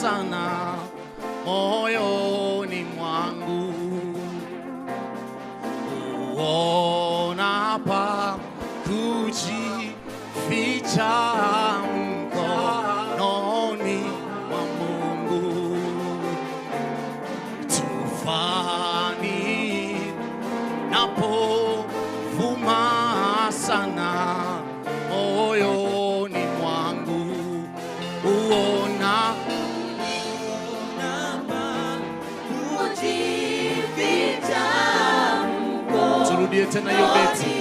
sana moyoni mwangu, uona pa kujificha mkononi mwa Mungu. Tufani napovuma sana moyoni mwangu, uona kujificha mkononi. Turudie tena hiyo beti.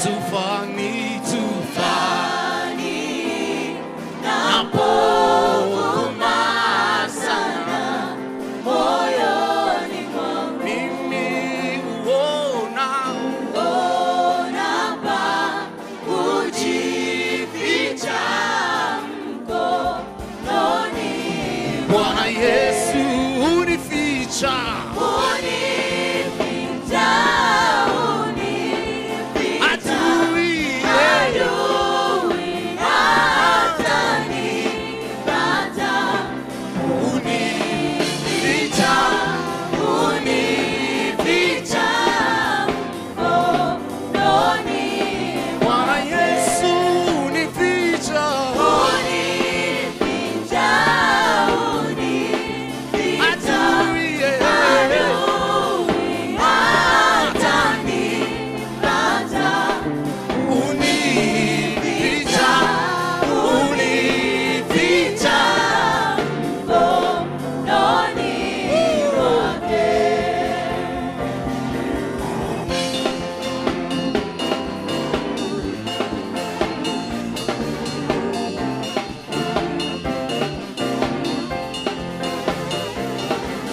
Tufani napovuma sana moyoni mwangu, mimi uona pa kujificha mkononi. Bwana Yesu unificha,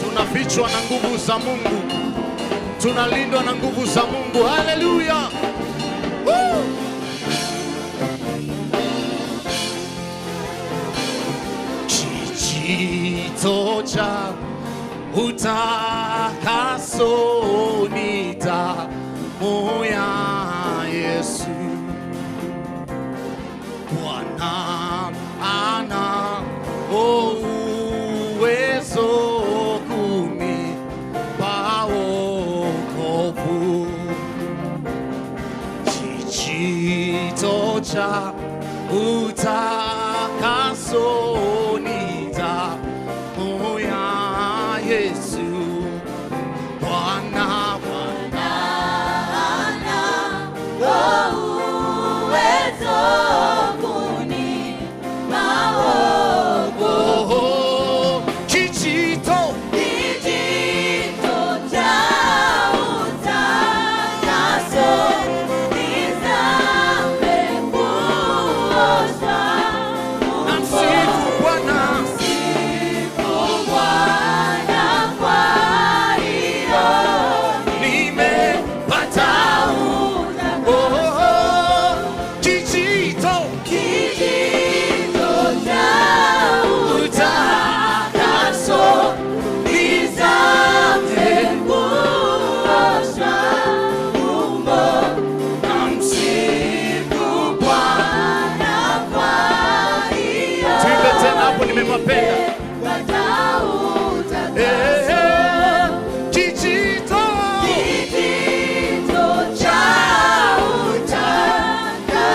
tunafichwa na nguvu za Mungu, tunalindwa na nguvu za Mungu. Haleluya! Kijito cha utakaso ni damu ya Yesu. Bwana ana uwezo kunipa wokovu. Kijito cha utakaso ni damu ya Yesu. Bwana uwezo kunipa wokovu. kijito cha utakaso nizame kuoshwa. namsifu Bwana, Kwa hiyo nimepata kijito cha utakaso nizame kuoshwa. namsifu Bwana. Kwa hiyo Tuimbe tena hapo, nimepapenda. Kijito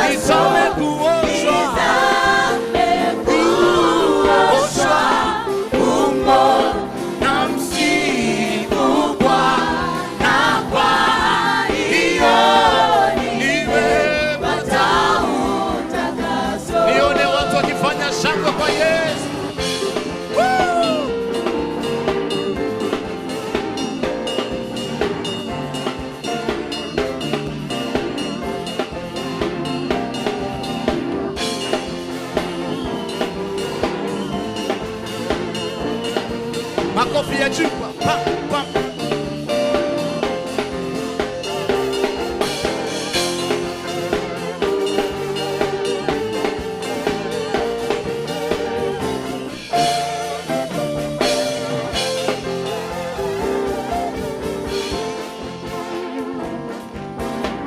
nizame kuoshwa, namsifu Bwana. Kwa hiyo nimepata. Nione watu wakifanya shangwe kwa Yesu. Makofi ya juu. Pa, pa.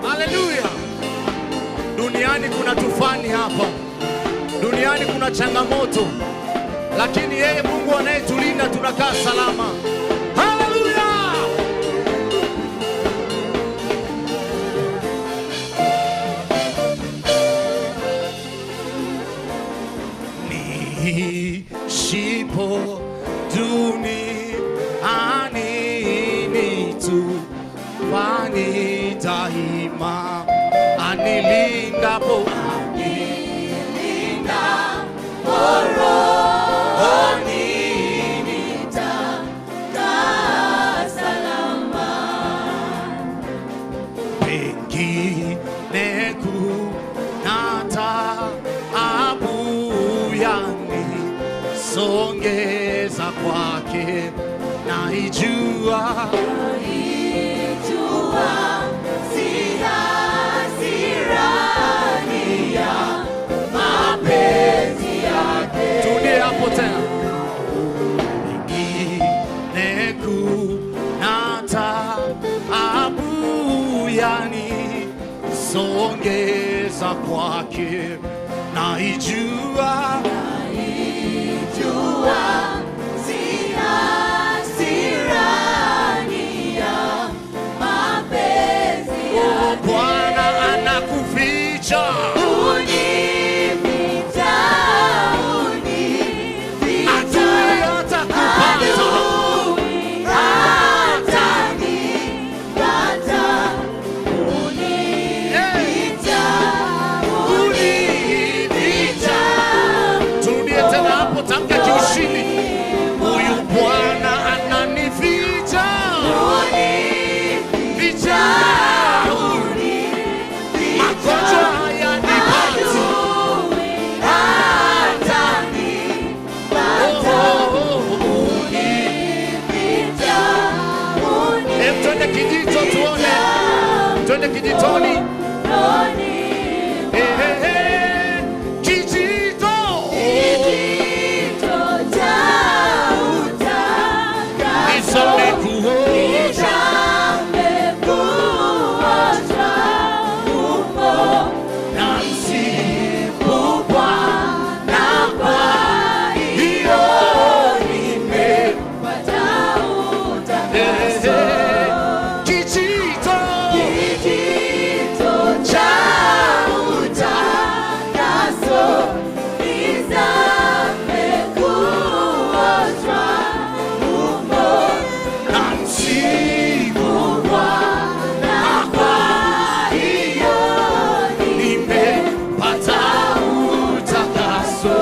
Haleluya. Duniani kuna tufani hapa. Duniani kuna kuna changamoto, lakini yeye Mungu anayetulinda tunakaa salama. Haleluya! Nishipo duniani nitufanye daima, anilindapo rohoni nitakaa salama. Pengine kuna taabu yanisongeza kwake, naijua si hasirani ya mapenzi yake. Turudie hapo tena. Pengine kuna taabu yanisongeza kwake, naijua si hasirani ya mapenzi yake. Bwana anakuficha, Unificha, adui hatakupata. adui hatanipata. Unificha, Unificha. Turudie tena hapo, tamka kiushindi. Huyu Bwana ananificha, ficha, magonjwa hayanipati. Twende kijito tuone, twende kijitoni. Kijito nisome kuosha, na msifu Bwana, kwa hiyo kijito na msifu Bwana, kwa hiyo nimepata utakaso.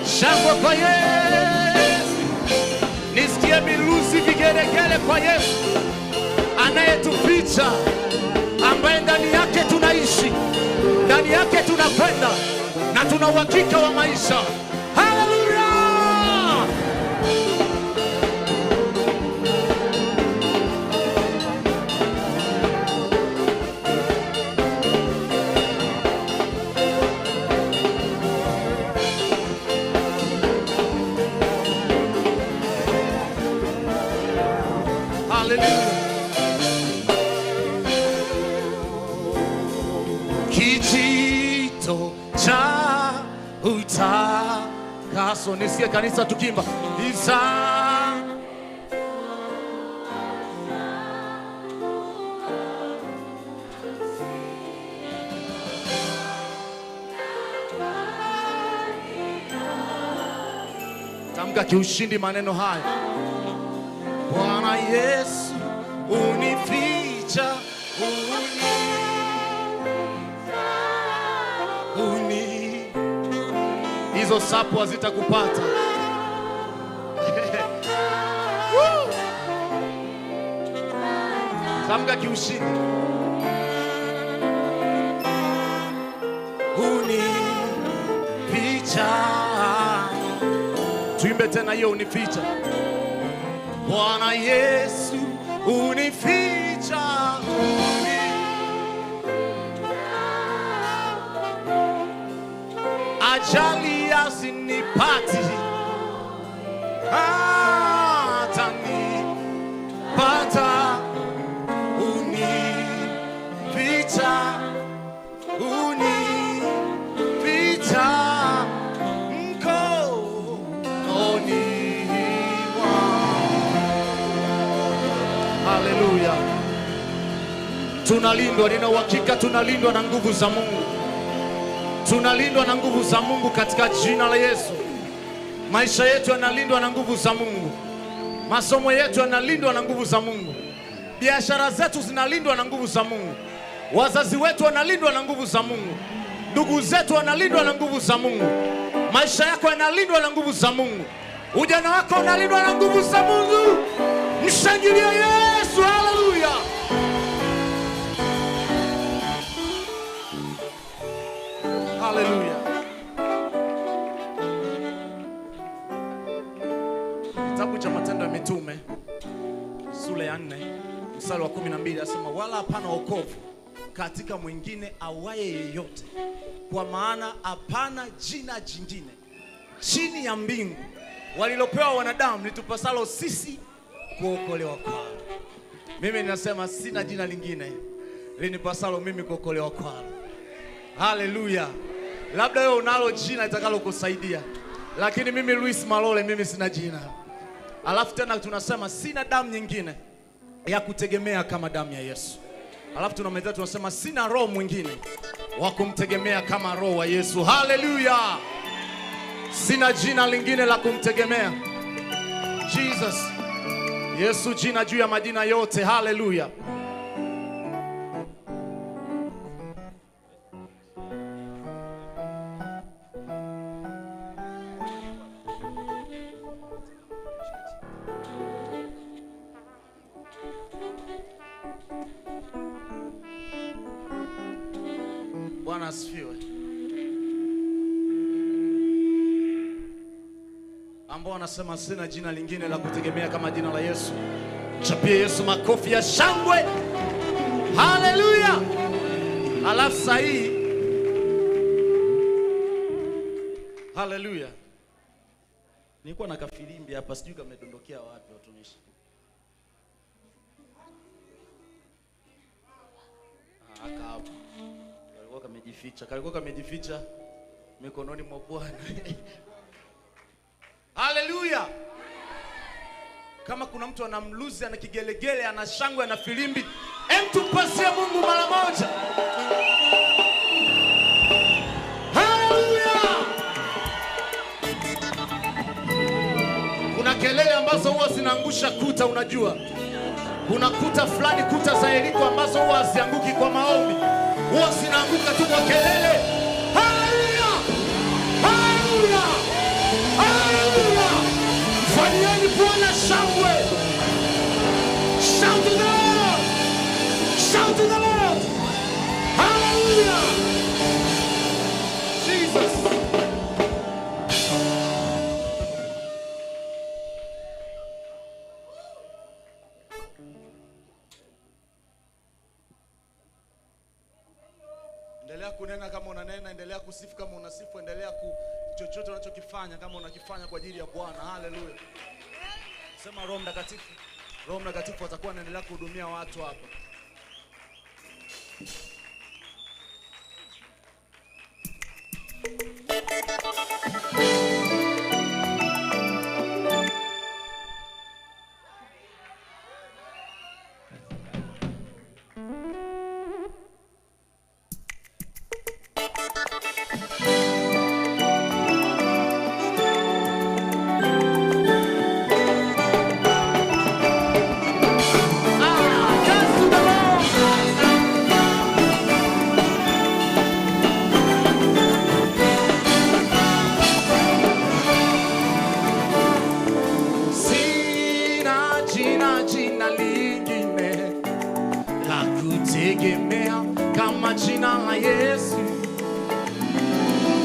Shangwe kwa Yesu, nisikie milusi, vigelegele kwa Yesu anayetuficha, ambaye ndani yake tunaishi, ndani yake tunakwenda na tuna uhakika wa maisha. Haleluya! Haleluya! Kijito cha utakaso, nisikie kanisa tukimba isa. Tamka kiushindi maneno haya. Bwana Yesu unificha, hizo sapu hazitakupata. Tamka kiushindi. Unificha. Tuimbe tena hiyo unificha. Bwana Yesu unificha, ajali asinipati, atanipata Haleluya. Tunalindwa, nina uhakika tunalindwa na nguvu za Mungu. Tunalindwa na nguvu za Mungu katika jina la Yesu. Maisha yetu yanalindwa na nguvu za Mungu. Masomo yetu yanalindwa na nguvu za Mungu. Biashara zetu zinalindwa na nguvu za Mungu. Wazazi wetu wanalindwa na nguvu za Mungu. Ndugu zetu wanalindwa na nguvu za Mungu. Maisha yako yanalindwa na nguvu za Mungu. Ujana wako unalindwa na nguvu za Mungu. Mshangilie Yesu. Haleluya. Haleluya. Kitabu cha Matendo ya Mitume sura ya 4 mstari wa 12 asema, wala hapana wokovu katika mwingine awaye yeyote, kwa maana hapana jina jingine chini ya mbingu walilopewa wanadamu litupasalo sisi kuokolewa kwalo. Mimi ninasema sina jina lingine linipasalo mimi kuokolewa kwalo. Haleluya. Labda wewe unalo jina litakalo kusaidia, lakini mimi Luis Malole, mimi sina jina. Alafu tena tunasema sina damu nyingine ya kutegemea kama damu ya Yesu. Alafu tunamaliza tunasema sina roho mwingine wa kumtegemea kama roho wa Yesu. Haleluya. Sina jina lingine la kumtegemea. Jesus. Yesu, jina juu ya majina yote. Haleluya. Bwana asifiwe. Ambao wanasema sina jina lingine la kutegemea kama jina la Yesu. Chapie Yesu makofi ya shangwe. Haleluya. Alafu sahi. Haleluya. Nilikuwa na kafilimbi hapa, sijui kamedondokea wapi watumishi. Kalikuwa kamejificha mikononi mwa Bwana. Haleluya. Kama kuna mtu anamluzi, ana kigelegele, ana shangwe, ana filimbi, tumpasie Mungu mara moja. Haleluya. Kuna kelele ambazo huwa zinaangusha kuta, unajua. Kuna kuta fulani, kuta za Yeriko ambazo huwa hazianguki kwa maombi, huwa zinaanguka tu kwa kelele. Haleluya! Haleluya! Haleluya! Fanyeni Bwana shangwe. Shout to the Lord! Shout to the Lord! Haleluya! Jesus! Endelea kunena kama unanena, endelea kusifu kama unasifu, endelea chochote unachokifanya kama unakifanya kwa ajili ya Bwana. Haleluya. Sema Roho Mtakatifu. Roho Mtakatifu atakuwa anaendelea kuhudumia watu hapa. Tegemea kama jina la Yesu.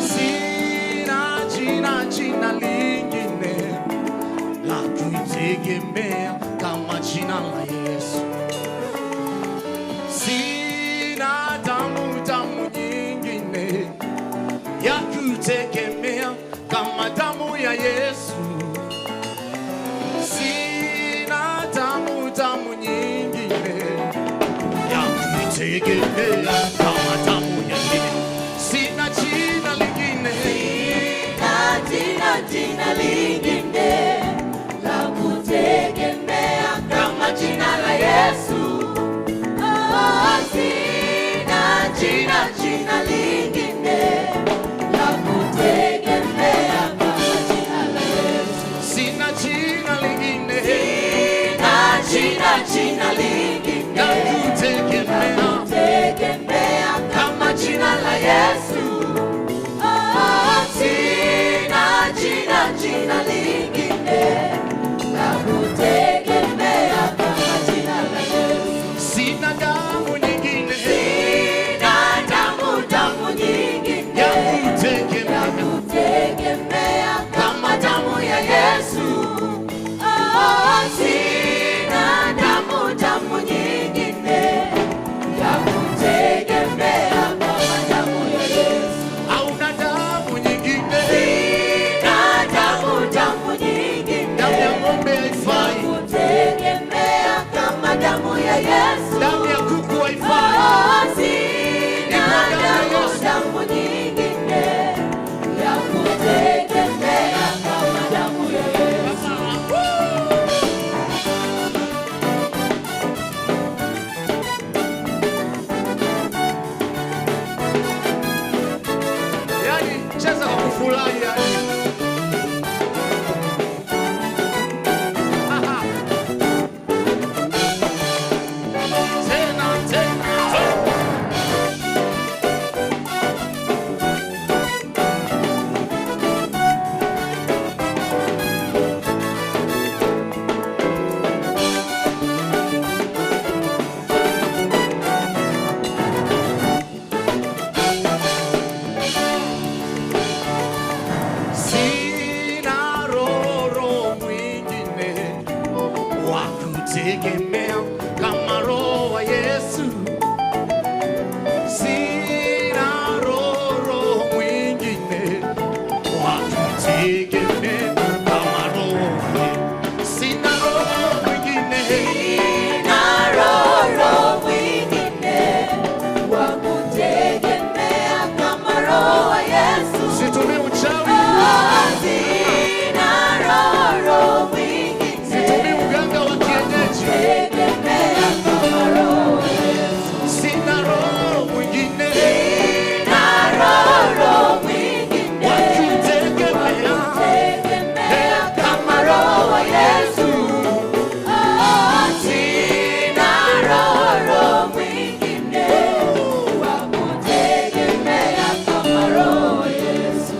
Sina jina lingine la kutegemea kama jina la Yesu. Sina damu nyingine ya kutegemea kama damu ya Yesu. Sina damu nyingine tegemea kama damu ya Yesu. Sina jina lingine. Sina jina lingine la kutegemea kama jina la Yesu. jina lingine la kutegemea kama jina la Yesu. Sina jina lingine. Sina jina lingine La kutegemea kama jina la Yesu. Sina jina lingine la kutegemea kama jina la Yesu. Sina damu nyingine. Sina damu nyingine Ya kutegemea kama damu ya Yesu. Sina damu nyingine ya kutegemea kama damu ya Yesu. Hauna damu nyingine. Sina damu nyingine Damu ya ng'ombe haifai. kutegemea kama damu ya Yesu. Damu ya kuku haifai. Sina damu nyingine ya kutegemea kama damu ya Yesu. Yani cheza kwa kufurahi yani. Aha. Tena. Sina roho mwingine wa kutegemea kama roho wa Yesu. Sina roho mwingine wa kutegemea kama roho. Sina roho mwingine. Sina roho mwingine wa kutegemea kama roho wa Yesu. Situmii uchawi. Sina roho mwingine Situmii uganga wa kienyeji. kutegemea kama roho wa Yesu. Sina roho mwingine Sina roho mwingine wa kutegemea kutegemea kama roho wa Yesu. Sina roho mwingine wa kutegemea kama roho wa Yesu.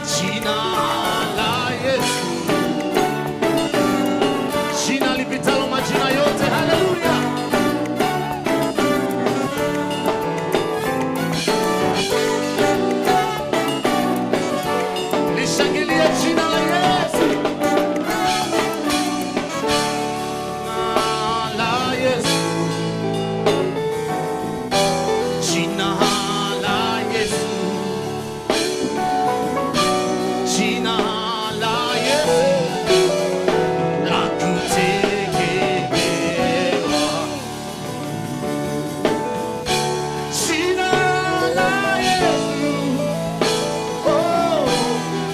Jina la Yesu, jina lipitalo majina yote. Haleluya! Lishangilie jina la Yesu, jina la Yesu, jina la Yesu. Jina la Yesu la kutegemewa. Jina la Yesu, oh,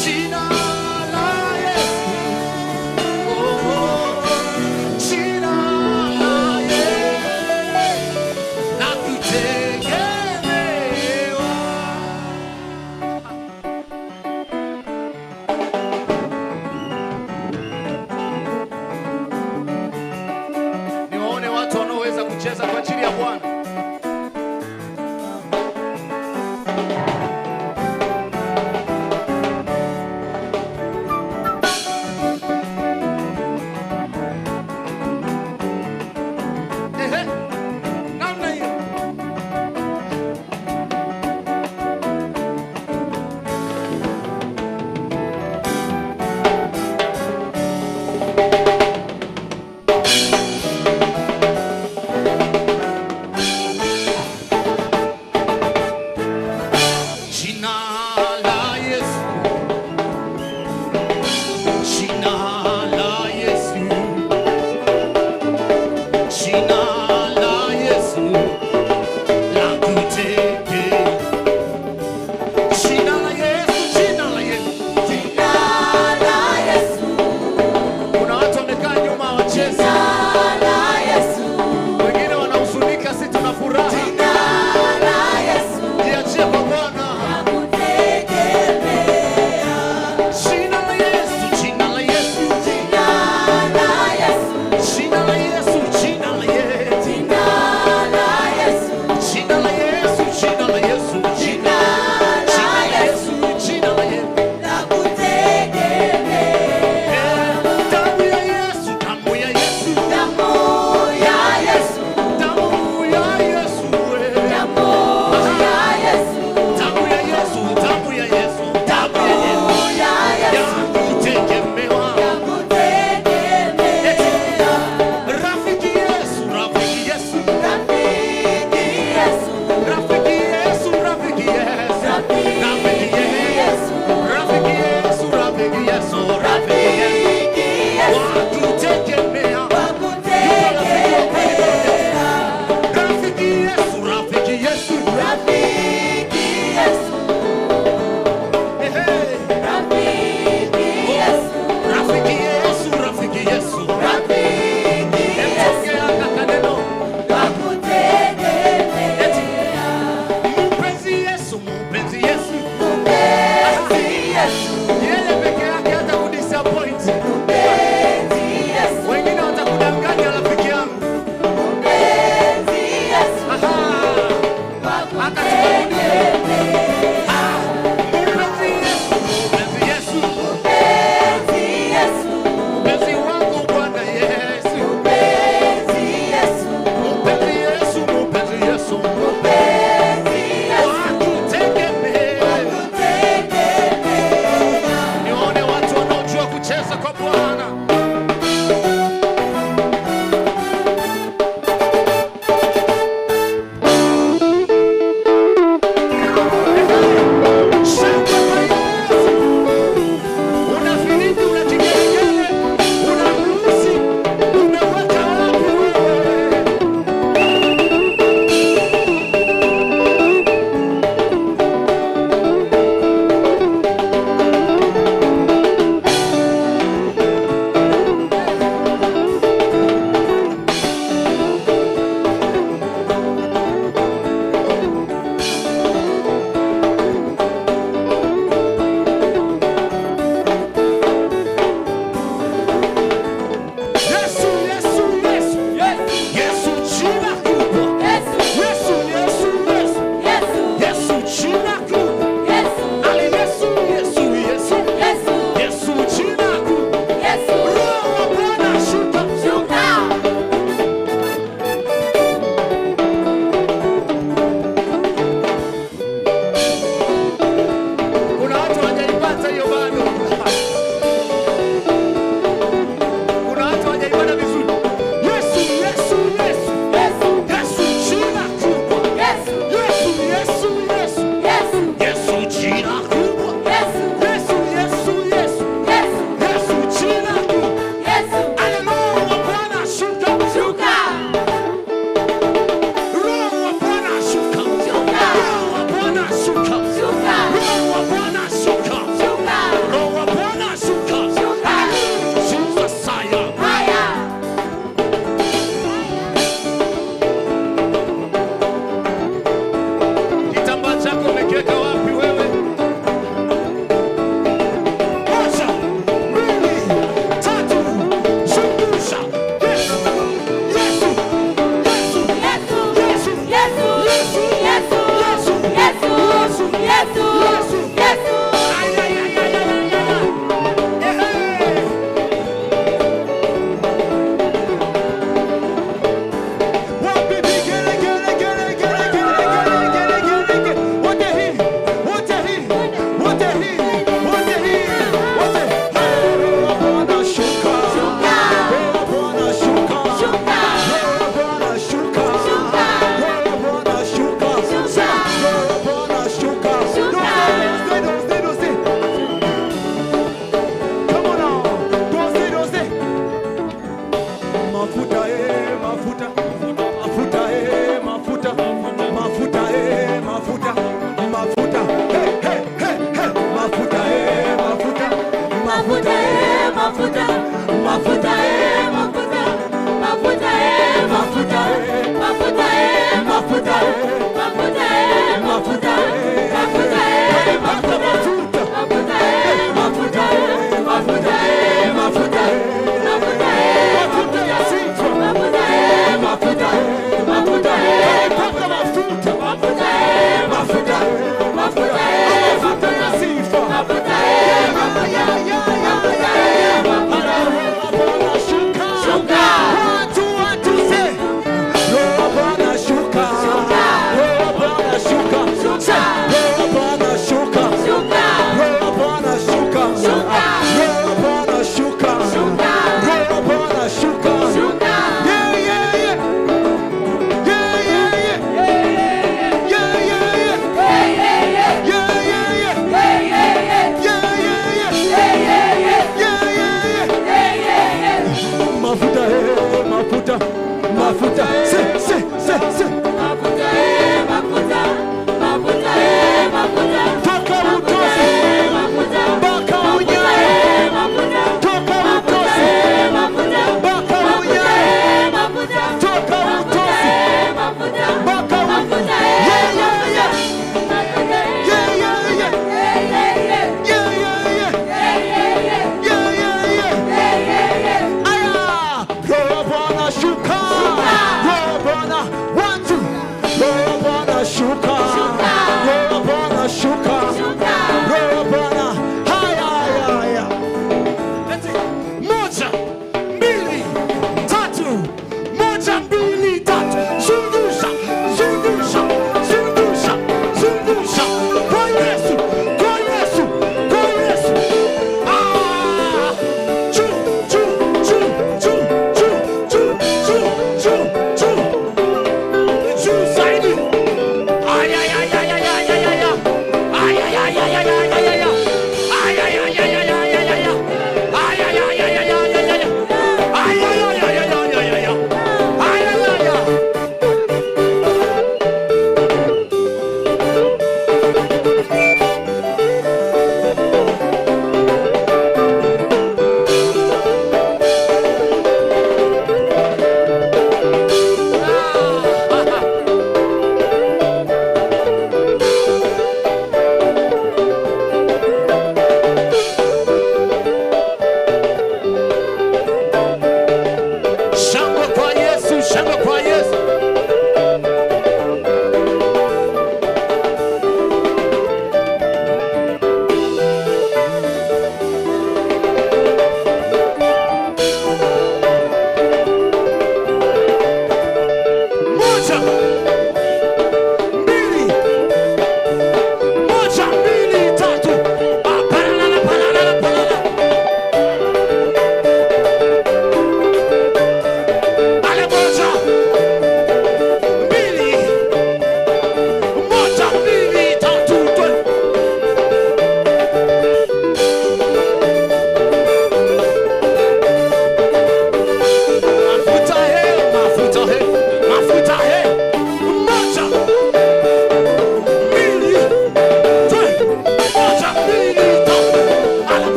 jina la Yesu, oh, jina la Yesu la kutegemewa. Niwaone watu wanaoweza kucheza kwa ajili ya Bwana. Ehe, namna hiyo.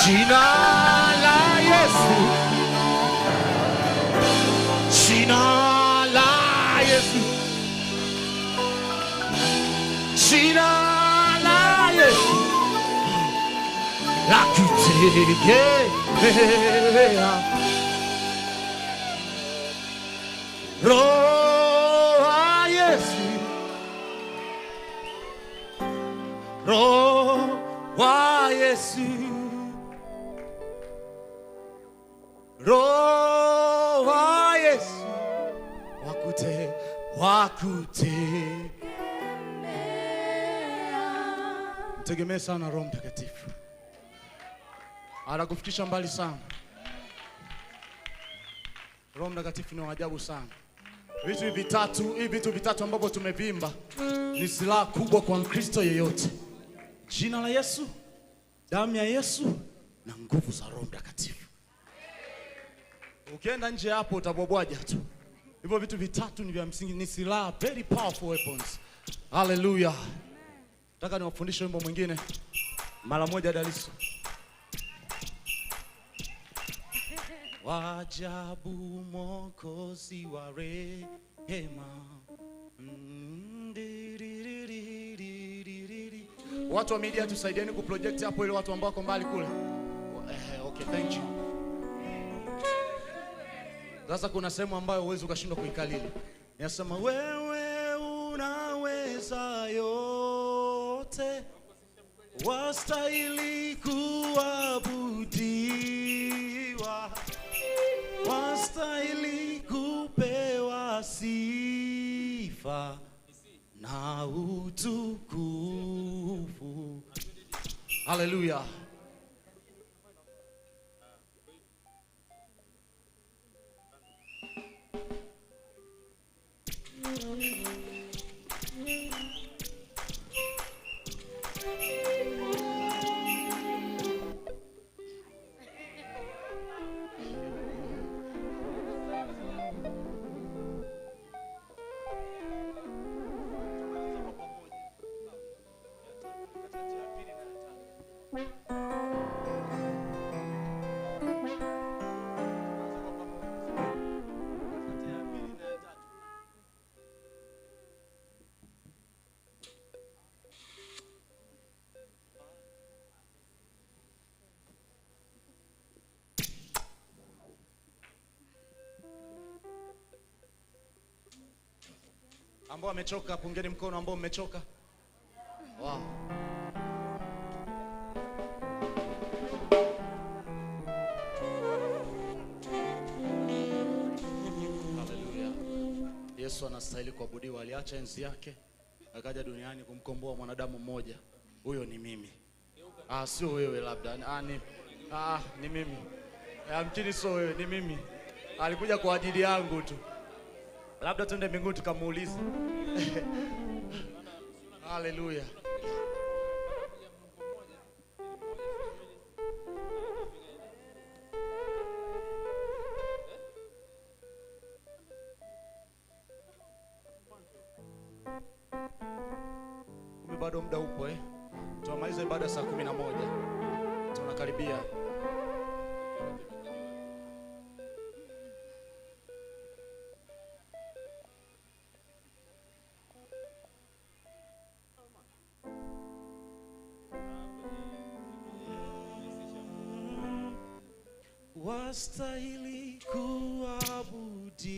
Jina la Yesu, jina la Yesu, jina la Yesu, la kutegemea. Roho wa Yesu, Roho wa Yesu, Roho wa Yesu, mtegemee sana Roho Mtakatifu, anakufikisha mbali sana. Roho Mtakatifu ni ajabu sana. Vitu vitatu ambavyo tumevimba ni silaha kubwa kwa Mkristo yeyote: jina la Yesu, damu ya Yesu na nguvu za Roho Mtakatifu. Ukienda nje hapo utabwabwaja tu. Hivyo vitu vitatu ni vya msingi, ni silaha, very powerful weapons. Hallelujah. Nataka niwafundishe wimbo mwingine mara moja Daliso. Wajabu Mwokozi wa rehema. Watu wa media tusaidieni kuproject hapo ile watu ambao wako mbali kule. Okay, thank you. Sasa kuna sehemu ambayo huwezi ukashindwa kuikalili. Ninasema wewe unaweza yote, wastahili kuabudiwa, wastahili kupewa sifa na utukufu. Hallelujah. Ambao wamechoka pungeni mkono, ambao mmechoka. Wow. Hallelujah. Yesu anastahili kuabudiwa. Aliacha enzi yake akaja duniani kumkomboa mwanadamu mmoja. Huyo ni mimi. Sio wewe labda. Ni mimi. Mkini sio wewe, ni mimi. Alikuja kwa ajili yangu tu. Labda tuende mbinguni tukamuulize. Hallelujah. Bado muda upo Tunamaliza ibada saa 11. Tunakaribia. wastahili kuabudiwa.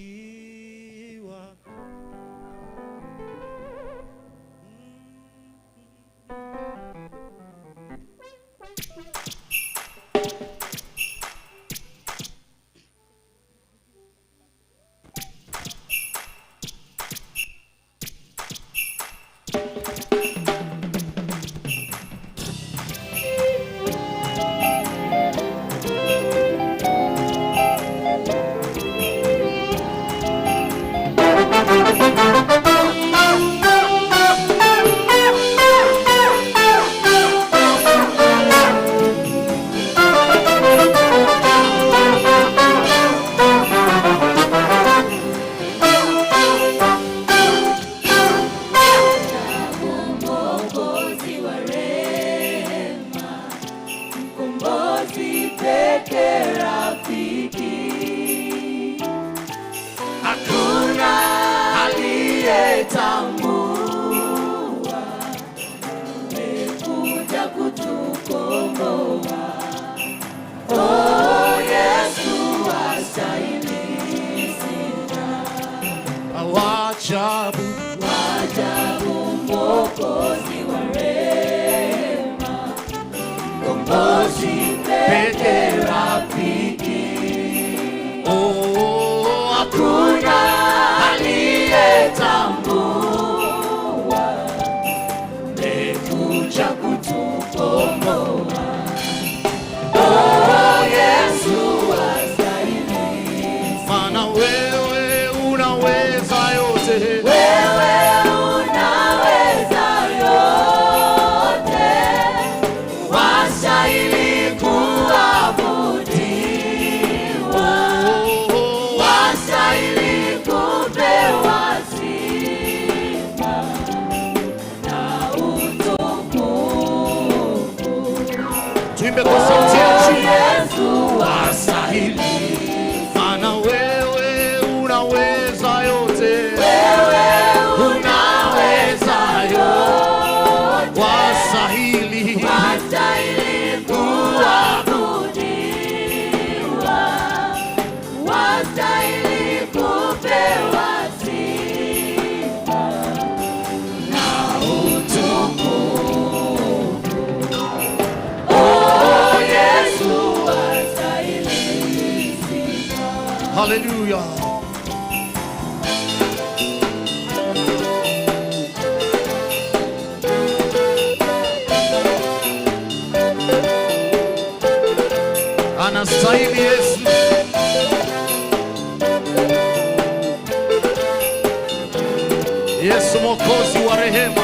Wajabu Mwokozi wa rehema, Mkombozi pekee rafiki. Hakuna aliyetambua, amekuja kutukomboa. Yesu astahili, maana wewe unaweza yote. wewe unaweza yote, wastahili kuabudiwa, wastahili kupewa sifa na utukufu. Tuimbe kwa sauti ya chini. Yesu wastahili, Maana wewe unaweza yote. wewe unaweza yote, Wastahili. wastahili kuabudiwa, wastahili kupewa sifa na utukufu. Yesu wastahili sifa. Hallelujah. Anastahili Yesu. Yesu Mwokozi wa rehema.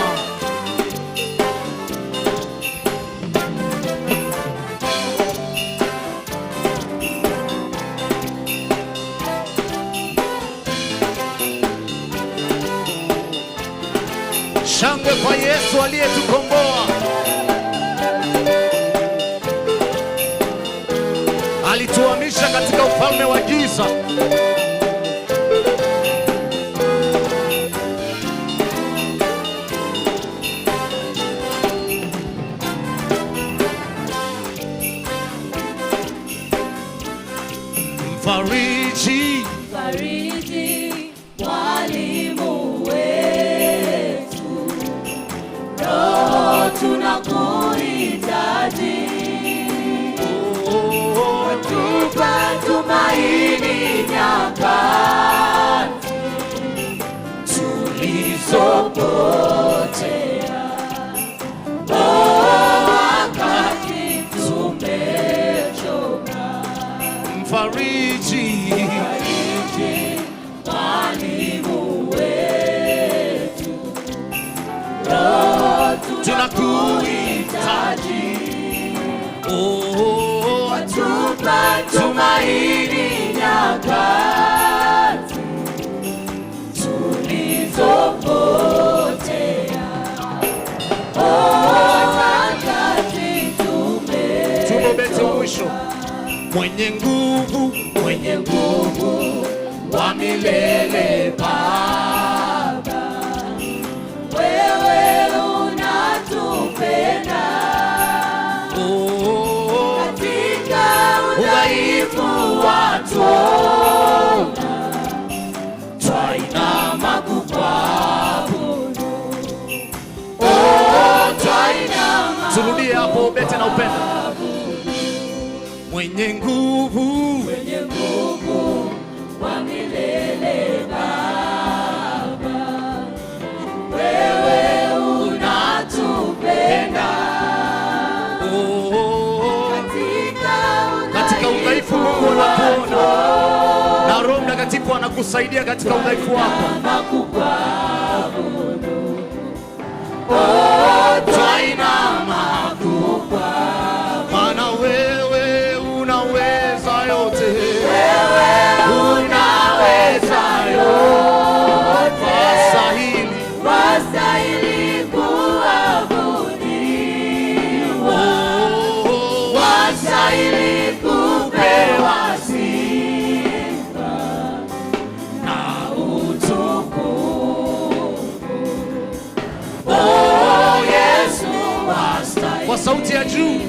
Shangwe kwa Yesu aliyetukomboa. Alituhamisha katika ufalme wa giza. Mfariji, Fariji, mwalimu wetu, Roho tunakuhitaji, tupa tumaini nyakati tulizopotea, wakati tumechoka. mfariji, Mwalimu wetu, Roho tunakuhitaji, tupa tumaini nyakati tulizopotea, wakati tumebeti mwisho. Mwenye nguvu, mwenye nguvu wa milele Baba, wewe unatupenda katika udhaifu turudie hapo ubete na upendo. Mwenye nguvu wa milele Baba, wewe unatupenda. Katika udhaifu Mungu anakuona, na Roho Mtakatifu anakusaidia katika udhaifu wako. Twainama maana wewe unaweza yote, wastahili kuabudiwa, wastahili kupewa sifa na utukufu. Oh Yesu, wastahili. Kwa sauti ya juu,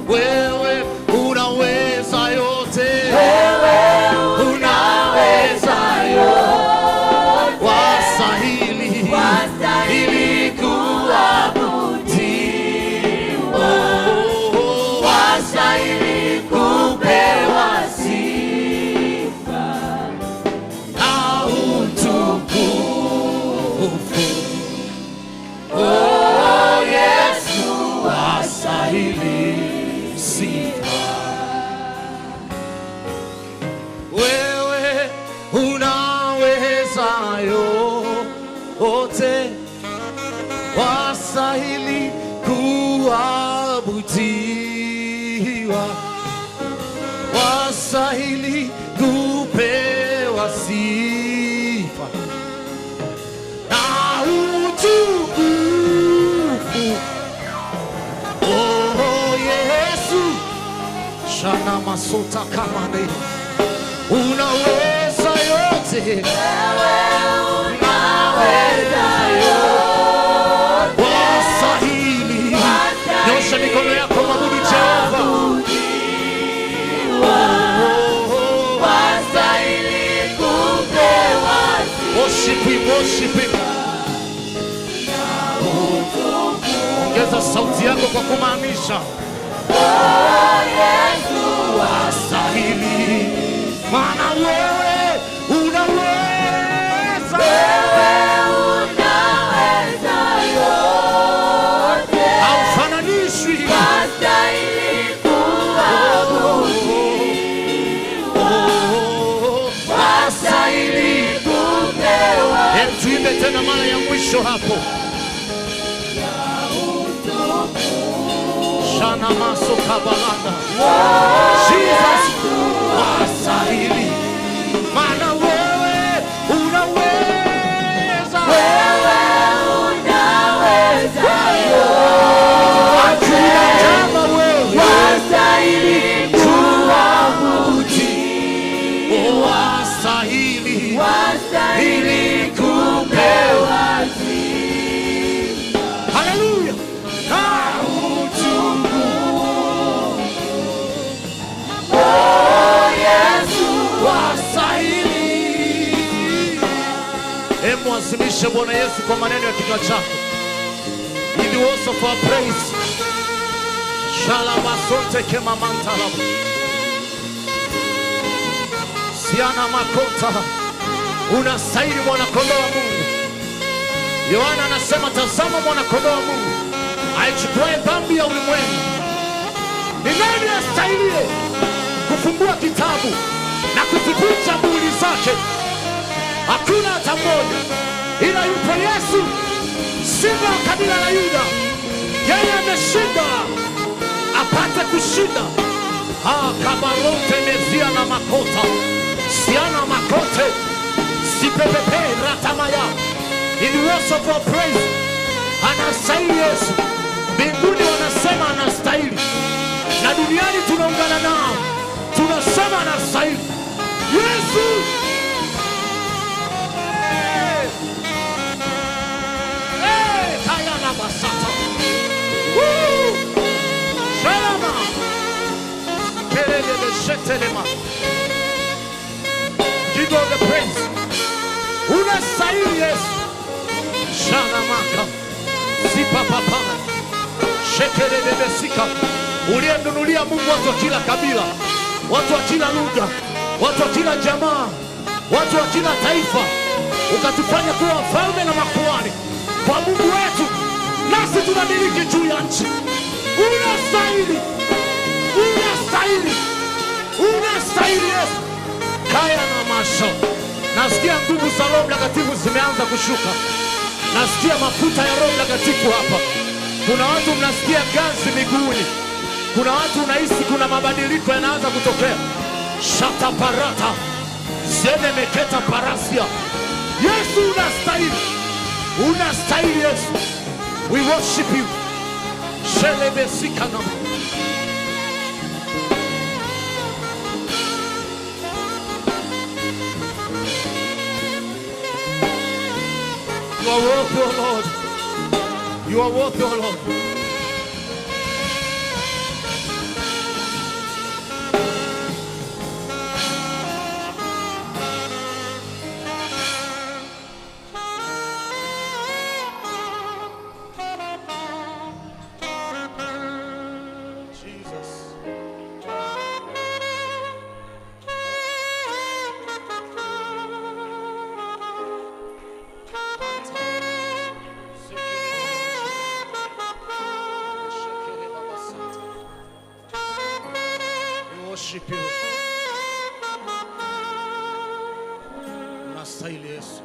wewe unaweza yote, wewe unaweza yote, wastahili kuabudiwa, wastahili kupewa sifa na utukufu. Oh Yesu, wastahili sifa. Wewe unaweza yote, wastahili kuabudiwa, wastahili kupewa sifa na utukufu. Oh Yesu, shana masota kamane, unaweza yote, unaweza yote, wastahili. Nyosha mikono yako, mwabudu Jehova. wastahili kupewa sifa. Worship him, worship him. Ongeza sauti yako kwa kumaanisha. Oh Yesu, Wastahili, maana wewe unaweza, yote, haufananishwi. wastahili kuabudiwa, wastahili kupewa. Hebu tuimbe tena mara ya mwisho hapo. Shana maso kabalanda. Jesus, wastahili, maana wewe unaweza, hakuna kama wewe, wastahili kuabudiwa, wastahili, wastahili kupewa sifa. haleluya. Hebu asimishe Bwana Yesu kwa maneno ya kinywa chako. In the words of our praise. Shalabasonte kemamantala. Siana makota. Unastahili mwana kondoo wa Mungu. Yohana anasema, tazama mwana kondoo wa Mungu aichukuaye dhambi ya ulimwengu. Ni nani astahiliye kufungua kitabu na kuzivunja muhuri zake? Hakuna hata mmoja, ila yupo Yesu, simba wa kabila la Yuda. Yeye ameshinda apate kushinda. Kabarote mezia na makota siana makote sipepepe ratamaya. In the words of our praise, anastahili Yesu. Mbinguni wanasema anastahili, na duniani tunaungana nao tunasema anastahili Yesu. Basata. Shalama. Kelele shetelema. Give all the praise. Unastahili Yesu. Shalama. Sipapapa. shekelebebesika, uliyemnunulia Mungu watu wa kila kabila, watu wa kila lugha, watu wa kila jamaa, watu wa kila taifa, ukatufanya kuwa wafalme na makuhani kwa Mungu wetu, nasi tunamiliki juu ya nchi. Unastahili, unastahili, unastahili Yesu. Kaya na masho, nasikia nguvu za Roho Mtakatifu zimeanza kushuka. Nasikia mafuta ya Roho Mtakatifu hapa. Kuna watu mnasikia ganzi miguuni. Kuna watu unahisi kuna mabadiliko yanaanza kutokea. Shata parata, zene meketa parasia. Yesu unastahili, unastahili Yesu. We worship you. Shelebesika na You are worthy, O Lord. You are worthy, O Lord. Worship you. Unastahili Yesu.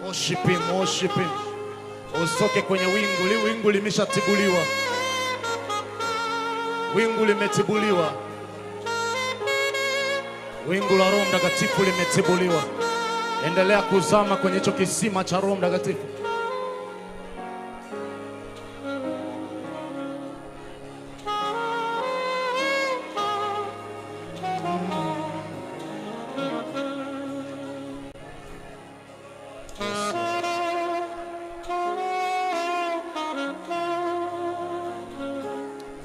Worship him, worship him. Usoke kwenye wingu, wingu limeshatibuliwa. Wingu limetibuliwa. Wingu la Roho Mtakatifu limetibuliwa. Endelea kuzama kwenye hicho kisima cha Roho Mtakatifu.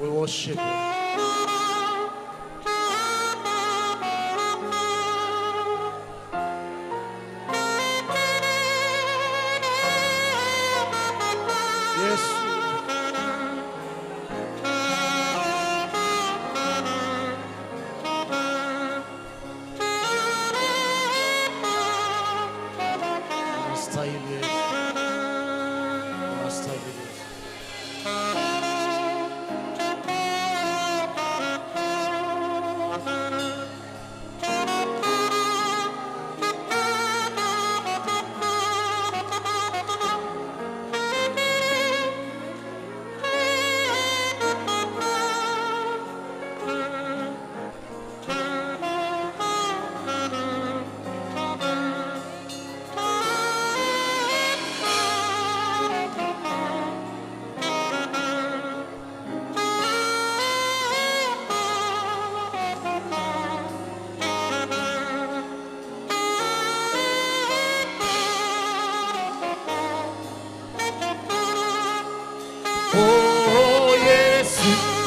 We worship you.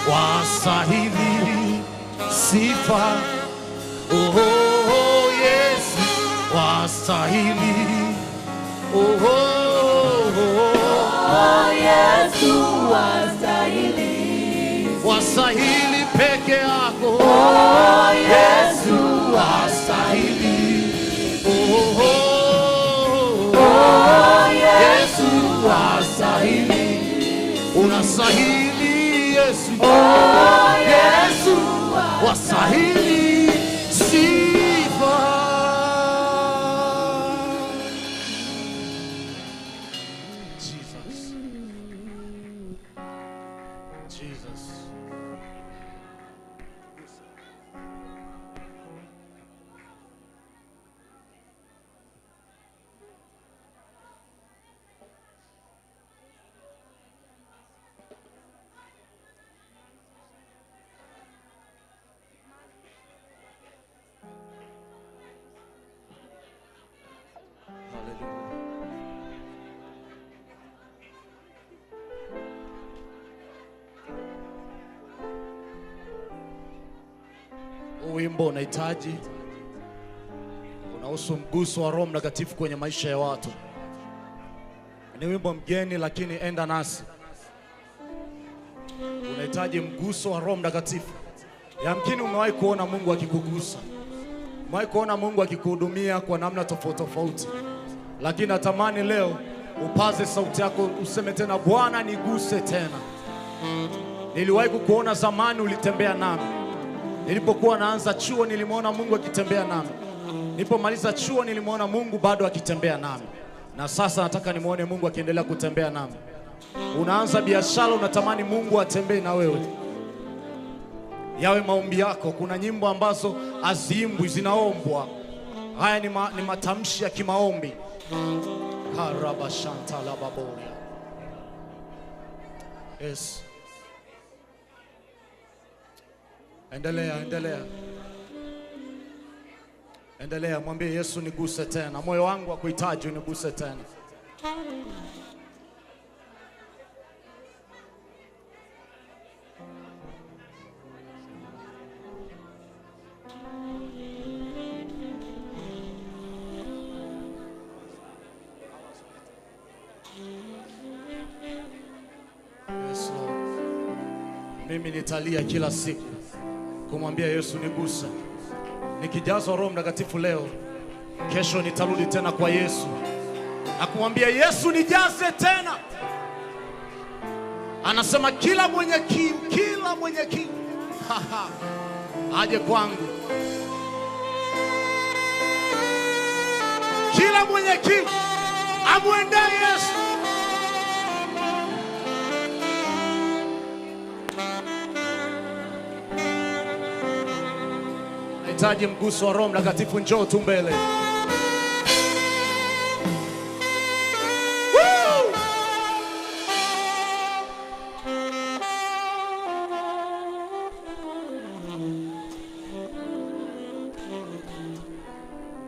Wastahili sifa, oh Yesu, wastahili, oh Yesu, wastahili, wastahili peke yako, oh Yesu, wastahili, oh Yesu, wastahili, unastahili Yesu, oh Yesu, wastahili sifa. Jesus, Jesus. wimbo unahitaji, unahusu mguso wa Roho Mtakatifu kwenye maisha ya watu. Ni wimbo mgeni lakini enda nasi. Unahitaji mguso wa Roho Mtakatifu. Yamkini umewahi kuona Mungu akikugusa, umewahi kuona Mungu akikuhudumia kwa namna tofauti tofauti, lakini natamani leo upaze sauti yako useme tena, Bwana niguse tena. Niliwahi kukuona zamani, ulitembea nami. Nilipokuwa naanza chuo nilimwona Mungu akitembea nami. Nilipomaliza chuo nilimwona Mungu bado akitembea nami. Na sasa nataka nimuone Mungu akiendelea kutembea nami. Unaanza biashara, unatamani Mungu atembee na wewe. Yawe maombi yako. Kuna nyimbo ambazo haziimbwi, zinaombwa. Haya ni matamshi ya kimaombi. Karabashanta la baboria. Yes. Endelea, mwambie Yesu niguse tena. Moyo wangu hakuhitaji uniguse tena. Yes, Lord. Mimi nitalia kila siku kumwambia Yesu niguse. Nikijazwa Roho Mtakatifu leo, kesho nitarudi tena kwa Yesu na kumwambia Yesu nijaze tena. Anasema kila mwenye kiu aje kwangu. Kila mwenye kiu amwendee Yesu. Nahitaji mguso wa Roho Mtakatifu, njoo tu mbele.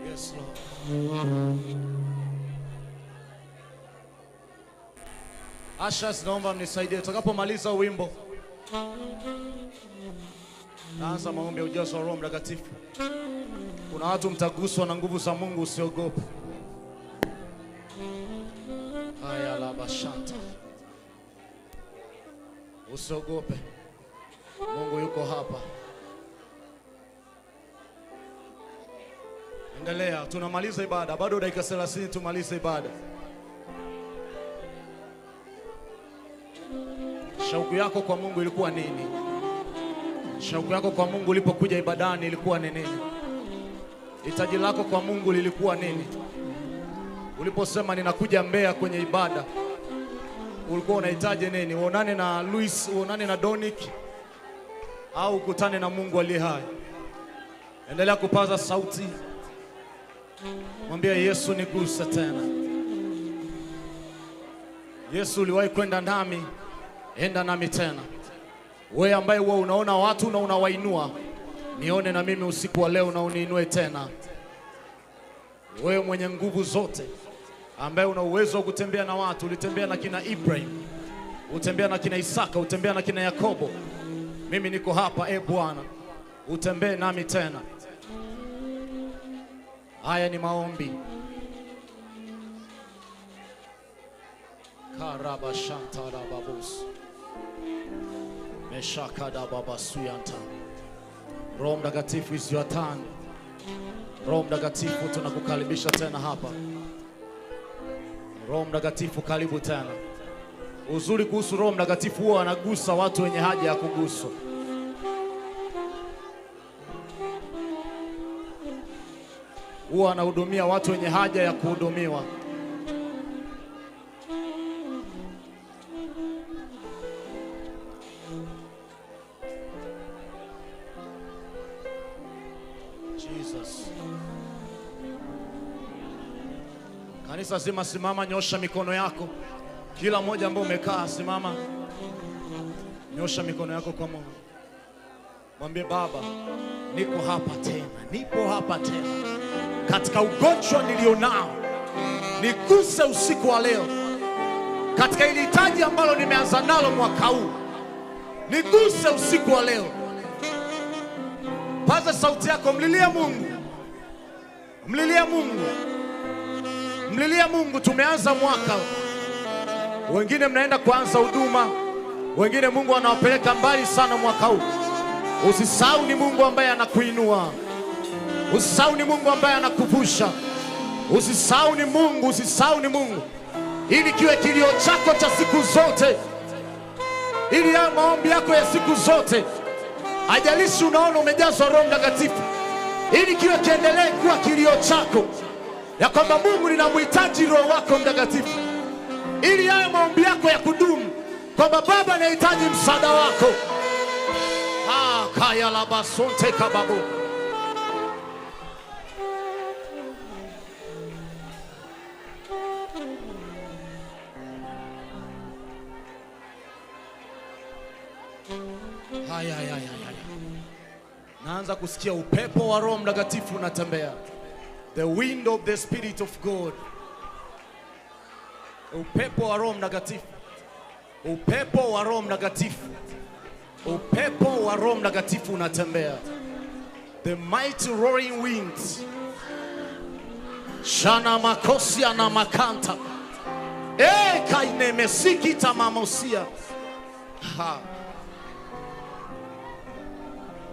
Yes, Lord. Ashas, naomba mnisaidie tutakapomaliza wimbo. Naanza maombi ya ujazo wa Roho Mtakatifu. Kuna watu mtaguswa na nguvu za Mungu, usiogope. Haya la bashanta. Usiogope. Mungu yuko hapa. Endelea, tunamaliza ibada. Bado dakika 30 tumalize ibada. Shauku yako kwa Mungu ilikuwa nini? Shauku yako kwa Mungu ulipokuja ibadani ilikuwa ni nini? Hitaji lako kwa Mungu lilikuwa nini? Uliposema ninakuja Mbeya kwenye ibada, ulikuwa unahitaji nini? Uonane na Luis, uonane na Donick, au ukutane na Mungu aliye hai? Endelea kupaza sauti. Mwambie Yesu niguse tena. Yesu, uliwahi kwenda nami, enda nami tena. Wewe ambaye wewe unaona watu na unawainua, nione na mimi usiku wa leo na uniinue tena. Wewe mwenye nguvu zote, ambaye una uwezo wa kutembea na watu, ulitembea na kina Ibrahim, utembea na kina Isaka, utembea na kina Yakobo. Mimi niko hapa, Bwana, utembee nami tena. Haya ni maombi. Karaba shantara babus. Meshakada baba suyanta. Roho Mtakatifu is your turn. Roho Mtakatifu tunakukaribisha tena hapa. Roho Mtakatifu karibu tena. Uzuri kuhusu Roho Mtakatifu, huwa anagusa watu wenye haja ya kuguswa. Huwa anahudumia watu wenye haja ya kuhudumiwa. Jesus. Kanisa zima simama, nyosha mikono yako. Kila mmoja ambaye umekaa simama, nyosha mikono yako kwa Mungu. Mwambie Baba, niko hapa tena, nipo hapa tena. Katika ugonjwa nilionao, niguse usiku wa leo. Katika ile hitaji ambalo nimeanza nalo mwaka huu, niguse usiku wa leo. Paza sauti yako, mlilia Mungu. Mlilia Mungu. Mlilia Mungu. Tumeanza mwaka. Wengine mnaenda kuanza huduma. Wengine Mungu anawapeleka mbali sana mwaka huu. Usisahau ni Mungu ambaye anakuinua. Usisahau ni Mungu ambaye anakuvusha. Usisahau ni Mungu, usisahau ni Mungu. Ili kiwe kilio chako cha siku zote. Ili ya maombi yako ya siku zote. Ajalishi unaona umejazwa Roho Mtakatifu. Ili kiwe kiendelee kuwa kilio chako. Ya kwamba Mungu ninamhitaji Roho wako Mtakatifu. Ili ya maombi yako ya kudumu. Kwamba Baba nahitaji msaada wako. Kaya la basonte kababu. Haya. Naanza kusikia upepo wa Roho Mtakatifu unatembea. The wind of the Spirit of God. Upepo wa Roho Mtakatifu. Upepo wa Roho Mtakatifu. Upepo wa Roho Mtakatifu unatembea. The mighty roaring winds. Shana makosia na makanta. Kaine mesiki tamamosia.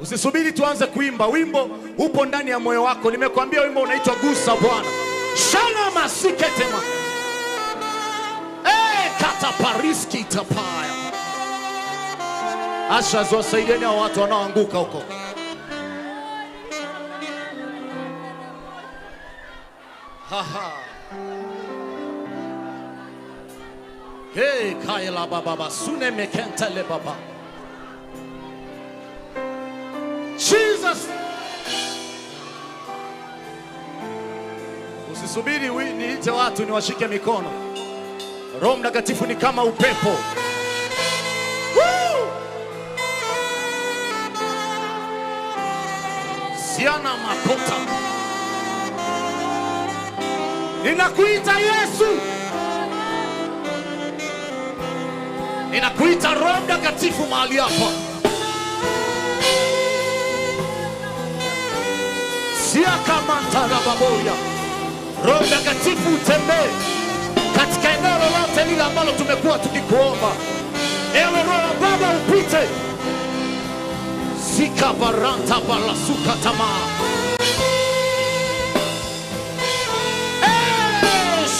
Usisubiri tuanze kuimba. Wimbo upo ndani ya moyo wako. Nimekuambia wimbo unaitwa Gusa Bwana. Shana masiketema. Kata pariski tapaya. Asha wasaidieni hao watu wanaoanguka huko. Kaya la baba sune mekenta le baba. Jesus. Usisubiri niite watu niwashike mikono. Roho Mtakatifu ni kama upepo. Siana makota. Ninakuita Yesu. Ninakuita Roho Mtakatifu mahali hapa. Siakamantarababoya. Roho Mtakatifu utembee katika eneo lolote lile ambalo tumekuwa tukikuomba. Ewe Roho Baba upite. Sika baranta balasuka tamaa.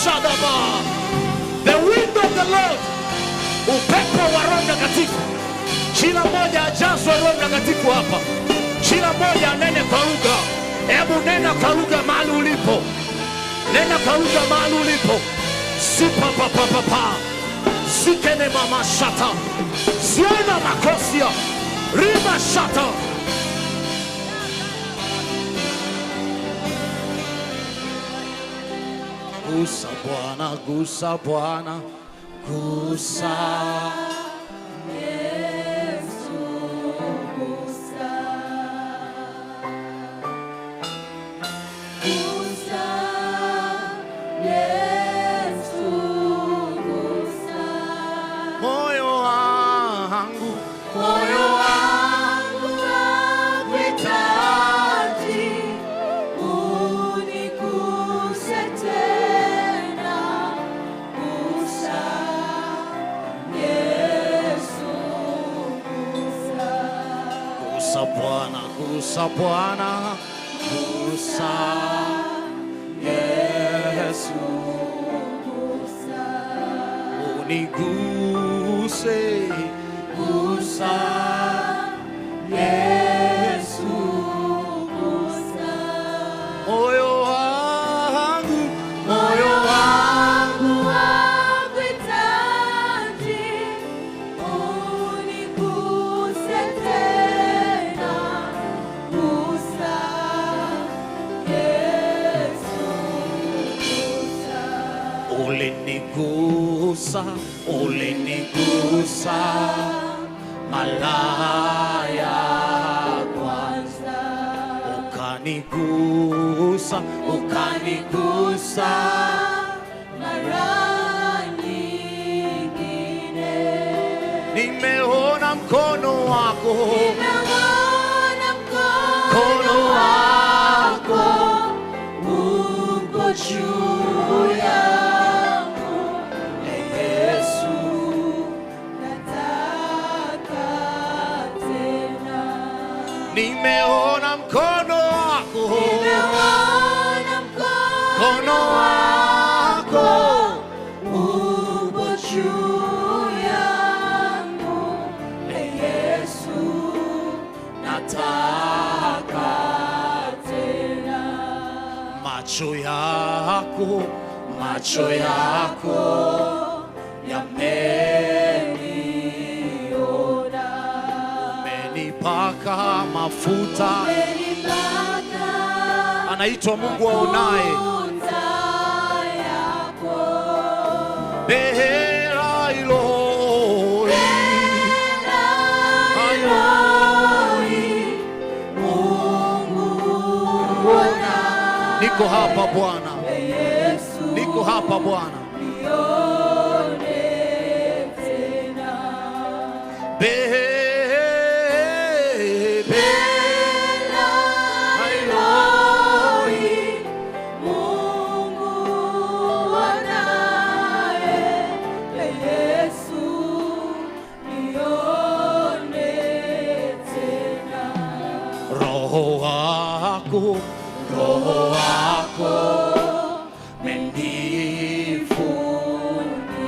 Shadaba. The wind of the Lord. Upepo wa Roho Mtakatifu. Kila mmoja ajazwe Roho Mtakatifu hapa. Kila mmoja anene kwa lugha. Hebu nena kwa lugha mahali ulipo. Nena kwa lugha mahali ulipo. Sipa papa. Sikene mama shata. Siona makosia. Rima shata. Gusa Bwana, gusa Bwana, gusa Yesu, gusa. Gusa Yesu, gusa. moyo wangu. Moyo wangu wakuhitaji, unikuse tena. Gusa Yesu, gusa. Gusa Bwana, gusa Bwana, gusa Yesu, Gusa. uniguse. Gusa Yesu, gusa. moyo wangu. Moyo wangu wakuhitaji, unikuse tena. Gusa Yesu, gusa. Ulinigusa, ulinigusa malaya Kwanza ukanigusa, ukanigusa mara nyingine. nimeona mkono wako Nimeona mkono nimeona mkono wako, mkono wako upo juu yangu, Yesu, nataka tena. Macho yako yameniona, umenipaka mafuta. Anaitwa Mungu aonaye. Behera Eloi, niko hapa Bwana, niko hapa Bwana. Roho wako menifu.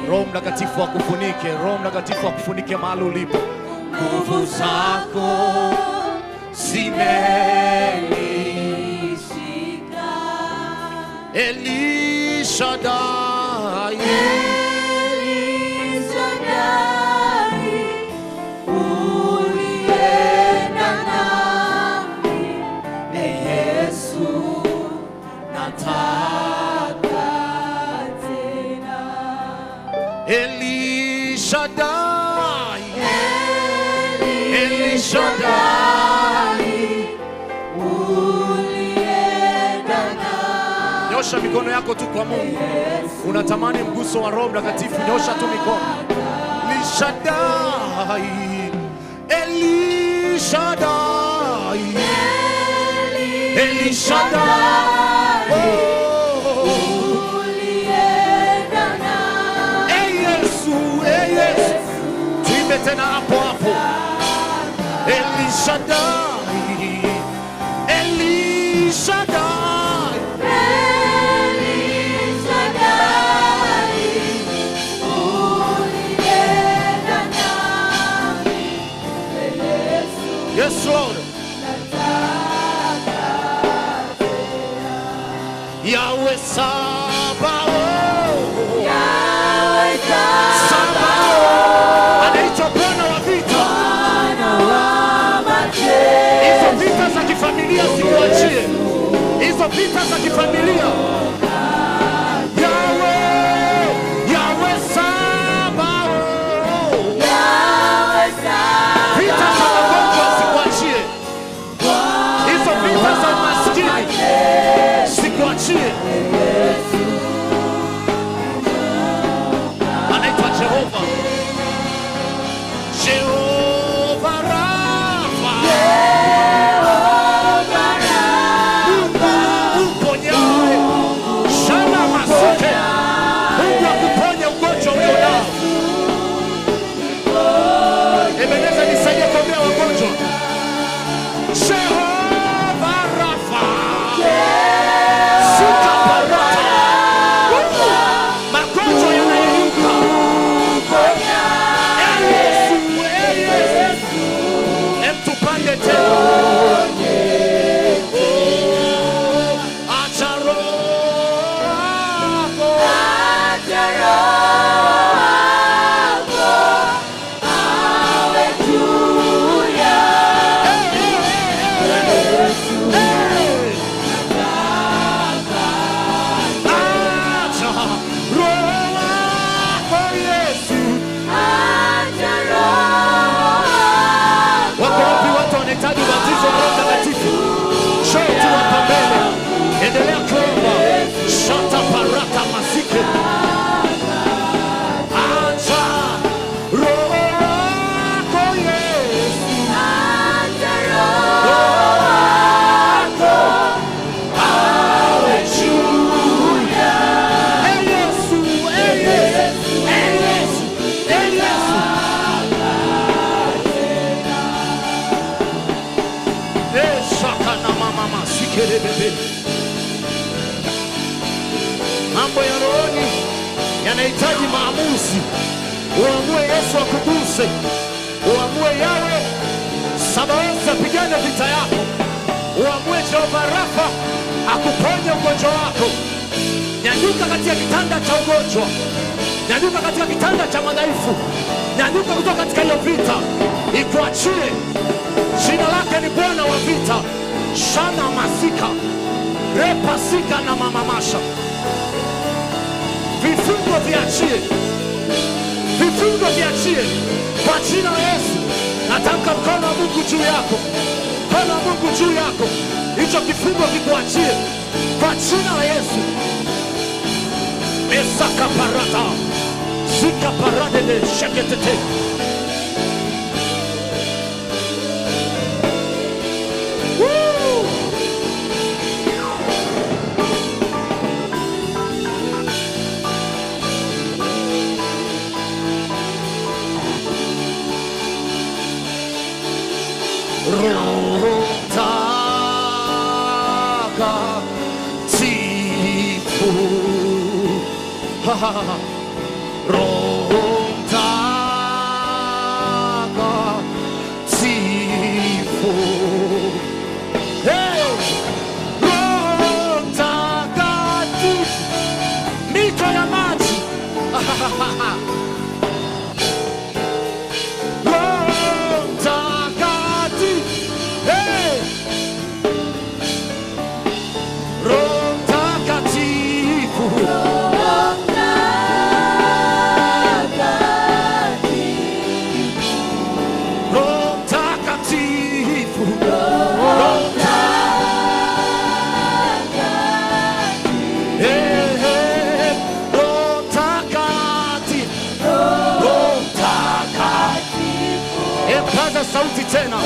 Roho Mtakatifu akufunike, Roho Mtakatifu akufunike mahali ulipo. Nguvu zako zimenishika. El Shaddai, El Shaddai, El Shaddai, nyosha mikono yako tu kwa Mungu. Unatamani mguso wa Roho Mtakatifu, nyosha tu mikono. El Shaddai, El Shaddai, El Shaddai, tena hapo hapo. El Shaddai, El Shaddai, El Shaddai, ulienda nami, Yesu. Yes Lord. Yahweh Sabaoth, Yahweh Sabaoth, anaitwa Bwana wa vita, Bwana wa majeshi. Mambo ya rohoni yanahitaji maamuzi. Uamue Yesu akuguse, uamue yawe Sabaoth apigane vita yako, uamue Jehova Rafa akuponye ugonjwa wako. Nyanyuka katika kitanda cha ugonjwa, nyanyuka katika kitanda cha madhaifu, nyanyuka kutoka katika hiyo vita, ikuachie. Jina lake ni Bwana wa vita. Shana masika repasika na mamamasha. Vifungo viachie, vifungo viachie kwa jina la Yesu. Natamka mkono wa Mungu juu yako, mkono wa Mungu juu yako, hicho kifungo kikuachie kwa jina la Yesu. Mesaka parata zika parade de sheketete. Roho Mtakatifu, Roho Mtakatifu, hey! Roho Mtakatifu, mito ya maji sauti tena,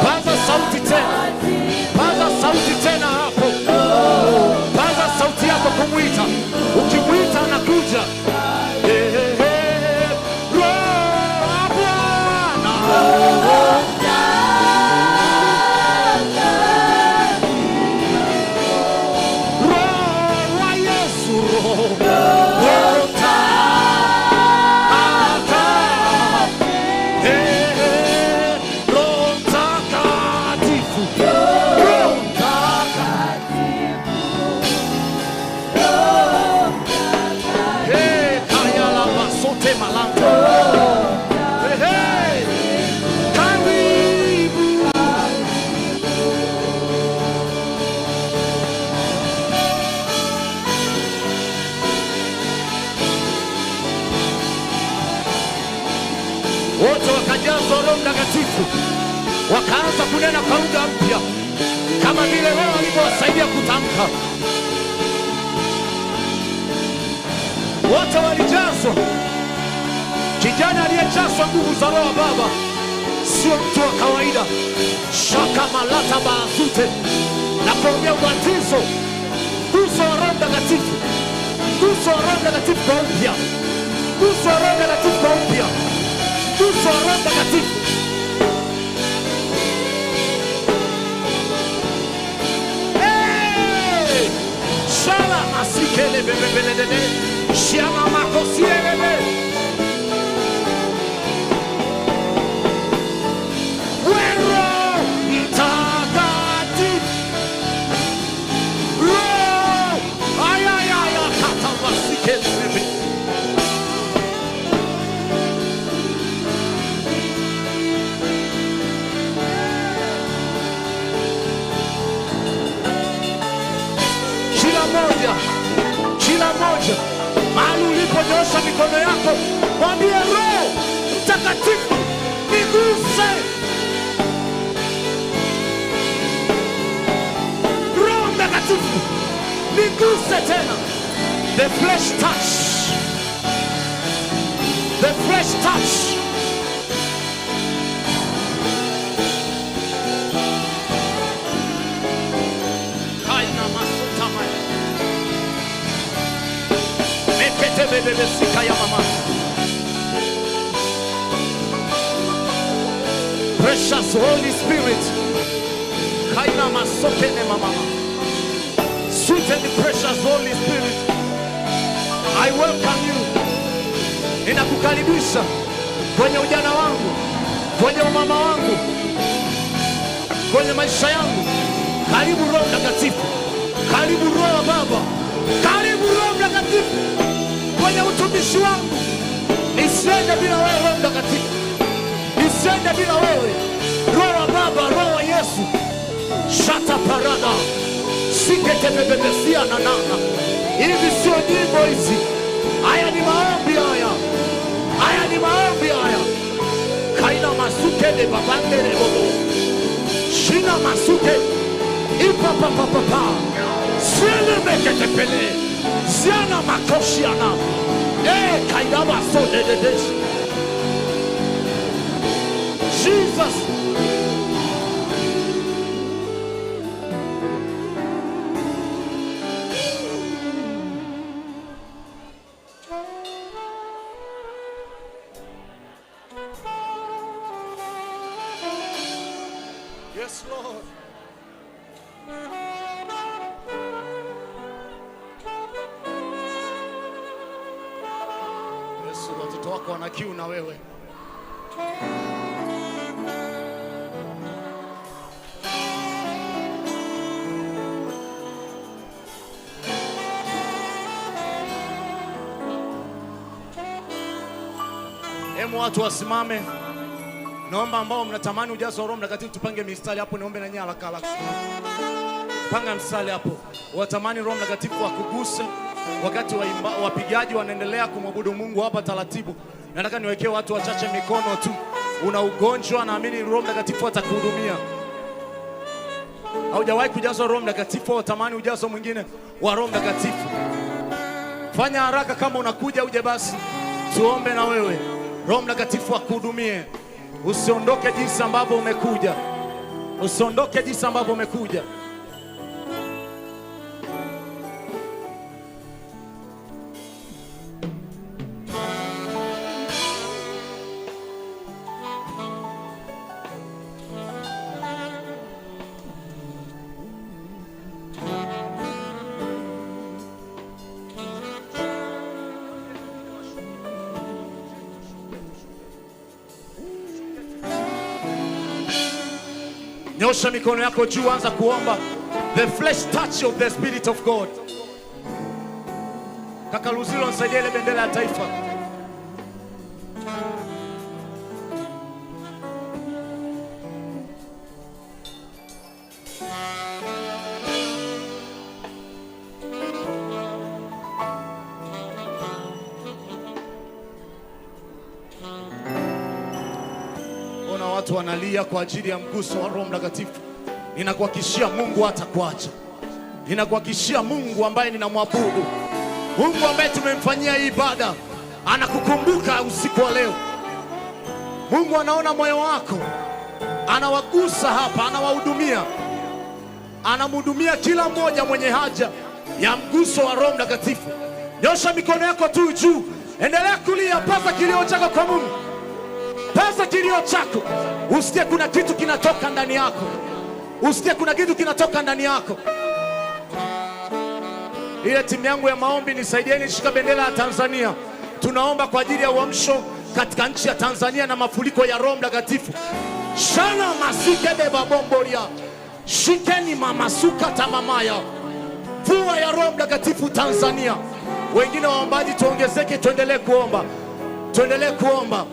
paza sauti tena, paza sauti tena hapo, paza sauti yako kumwita. Ukimwita anakuja. Wote wakajazwa Roho Mtakatifu, wakaanza kunena kwa lugha mpya kama vile Roho alivyowasaidia kutamka. Wote walijazwa. Kijana aliyejazwa nguvu za Roho wa Baba sio mtu wa kawaida. Shaka malata baazute na kuongea ubatizo, nguzo wa Roho Mtakatifu, nguzo wa Roho Mtakatifu kwa upya, nguzo wa Roho Mtakatifu kwa upya, nguzo wa Roho Mtakatifu. Shala masikele bebebelele, shama makosielele. Kila moja mahali uliponyosha mikono yako, mwambie Roho Mtakatifu niguse. Roho Mtakatifu niguse tena. The fresh touch, the fresh touch. Precious Holy Spirit, kaina masokene mama. Sweet and precious Holy Spirit, I welcome you. Ninakukaribisha kwenye ujana wangu, kwenye umama wangu, kwenye maisha yangu. Karibu Roho Mtakatifu, karibu Roho wa Baba, karibu Roho Mtakatifu kwenye utumishi wangu. Nisiende bila wewe Roho Mtakatifu, nisiende bila wewe Roho wa Baba, Roho wa Yesu. Shata parada siketebebesia na nana. Hivi sio nyimbo hizi, haya ni maombi haya, haya ni maombi haya. Kaina masuke de babandere bobo, shina masuke ipa papa papa, sile mekete pele, siana makoshiana, kaina maso de des. Jesus. Yes, Lord. Yesu, watoto wako wana kiu na wewe. Hemu watu wasimame. Naomba ambao mnatamani ujazo wa Roho Mtakatifu tupange mistari hapo, niombe na nyala kala. Panga mstari hapo. Watamani Roho Mtakatifu akuguse wakati wapigaji wanaendelea kumwabudu Mungu hapa taratibu. Nataka niwekee watu wachache mikono tu. Una ugonjwa, naamini Roho Mtakatifu atakuhudumia. Haujawahi kujazwa Roho Mtakatifu, watamani ujazo mwingine wa Roho Mtakatifu. Fanya haraka kama unakuja uje basi. Tuombe na wewe. Roho Mtakatifu akuhudumie. Usiondoke jinsi ambavyo umekuja. Usiondoke jinsi ambavyo umekuja. Nyosha mikono yako juu, anza kuomba the flesh touch of the Spirit of God. Kaka Luzilo, nisaidie ile bendera ya taifa. Watu wanalia kwa ajili ya mguso wa Roho Mtakatifu. Ninakuhakikishia Mungu hatakuacha. Ninakuhakikishia Mungu ambaye ninamwabudu, Mungu ambaye tumemfanyia hii ibada, anakukumbuka usiku wa leo. Mungu anaona moyo wako, anawagusa hapa, anawahudumia, anamhudumia kila mmoja mwenye haja ya mguso wa Roho Mtakatifu. Nyosha mikono yako tu juu, endelea kulia, pasa kilio chako kwa Mungu. Pasa kilio chako. Usikie kuna kitu kinatoka ndani yako. Usikie kuna kitu kinatoka ndani yako. Ile timu yangu ya maombi, nisaidieni shika bendera ya Tanzania. Tunaomba kwa ajili ya uamsho katika nchi ya Tanzania na mafuriko ya Roho Mtakatifu. Shana masike beba bomboria. Shikeni mamasuka tamamaya. Mvua ya Roho Mtakatifu Tanzania. Wengine waombaji tuongezeke, tuendelee kuomba. Tuendelee kuomba.